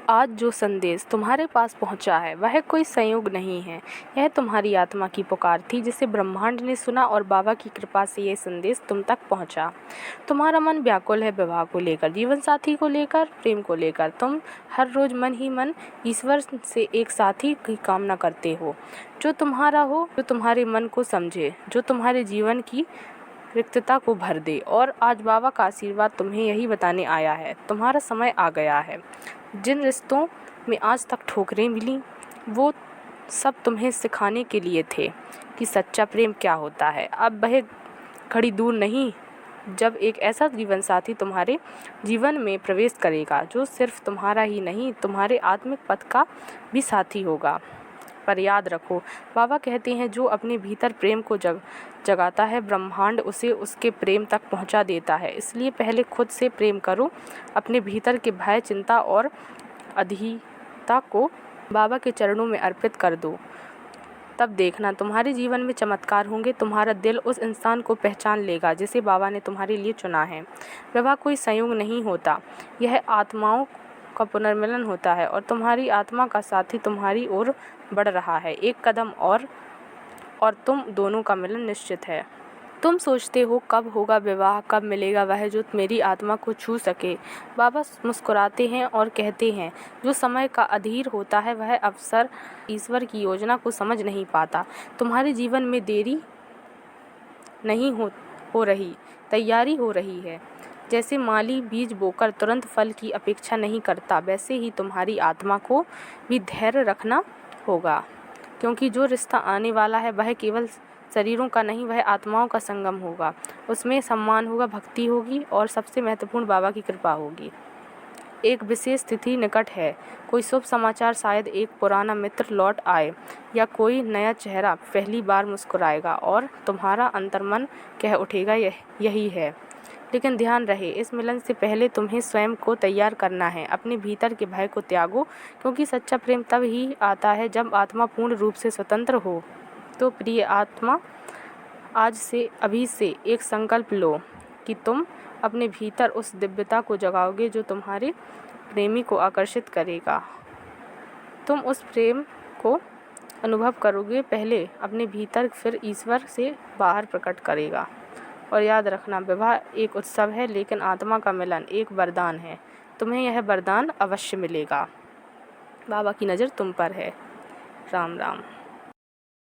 आज जो संदेश तुम्हारे पास पहुंचा है वह कोई संयोग नहीं है, यह तुम्हारी आत्मा की पुकार थी जिसे ब्रह्मांड ने सुना और बाबा की कृपा से यह संदेश तुम तक पहुंचा। तुम्हारा मन व्याकुल है विवाह को लेकर, जीवन साथी को लेकर, प्रेम को लेकर। तुम हर रोज मन ही मन ईश्वर से एक साथी की कामना करते हो जो तुम्हारा हो, जो तुम्हारे मन को समझे, जो तुम्हारे जीवन की रिक्तता को भर दे। और आज बाबा का आशीर्वाद तुम्हें यही बताने आया है, तुम्हारा समय आ गया है। जिन रिश्तों में आज तक ठोकरें मिली वो सब तुम्हें सिखाने के लिए थे कि सच्चा प्रेम क्या होता है। अब वह घड़ी दूर नहीं जब एक ऐसा जीवन साथी तुम्हारे जीवन में प्रवेश करेगा जो सिर्फ तुम्हारा ही नहीं, तुम्हारे आत्मिक पथ का भी साथी होगा। पर याद रखो, बाबा कहते हैं जो अपने भीतर प्रेम को जगाता है, ब्रह्मांड उसे उसके प्रेम तक पहुंचा देता है। इसलिए पहले खुद से प्रेम करो, अपने भीतर के भय, चिंता और अधीरता को बाबा के चरणों में अर्पित कर दो। तब देखना तुम्हारे जीवन में चमत्कार होंगे। तुम्हारा दिल उस इंसान को पहचान लेगा जिसे बाबा ने तुम्हारे लिए चुना है। विवाह कोई संयोग नहीं होता, यह आत्माओं का पुनर्मिलन होता है और तुम्हारी आत्मा का साथी तुम्हारी ओर बढ़ रहा है। एक कदम और तुम दोनों का मिलन निश्चित है। तुम सोचते हो कब होगा विवाह, कब मिलेगा वह जो मेरी आत्मा को छू सके। बाबा मुस्कुराते हैं और कहते हैं जो समय का अधीर होता है वह अवसर ईश्वर की योजना को समझ नहीं पाता। तुम्हारे जीवन में देरी नहीं हो रही, तैयारी हो रही है। जैसे माली बीज बोकर तुरंत फल की अपेक्षा नहीं करता, वैसे ही तुम्हारी आत्मा को भी धैर्य रखना होगा, क्योंकि जो रिश्ता आने वाला है वह केवल शरीरों का नहीं, वह आत्माओं का संगम होगा। उसमें सम्मान होगा, भक्ति होगी और सबसे महत्वपूर्ण बाबा की कृपा होगी। एक विशेष तिथि निकट है, कोई शुभ समाचार, शायद एक पुराना मित्र लौट आए या कोई नया चेहरा पहली बार मुस्कुराएगा और तुम्हारा अंतर्मन कह उठेगा यही है। लेकिन ध्यान रहे, इस मिलन से पहले तुम्हें स्वयं को तैयार करना है। अपने भीतर के भय को त्यागो, क्योंकि सच्चा प्रेम तब ही आता है जब आत्मा पूर्ण रूप से स्वतंत्र हो। तो प्रिय आत्मा, आज से अभी से एक संकल्प लो कि तुम अपने भीतर उस दिव्यता को जगाओगे जो तुम्हारे प्रेमी को आकर्षित करेगा। तुम उस प्रेम को अनुभव करोगे, पहले अपने भीतर, फिर ईश्वर से बाहर प्रकट करेगा। और याद रखना, विवाह एक उत्सव है लेकिन आत्मा का मिलन एक वरदान है। तुम्हें यह वरदान अवश्य मिलेगा। बाबा की नज़र तुम पर है। राम राम।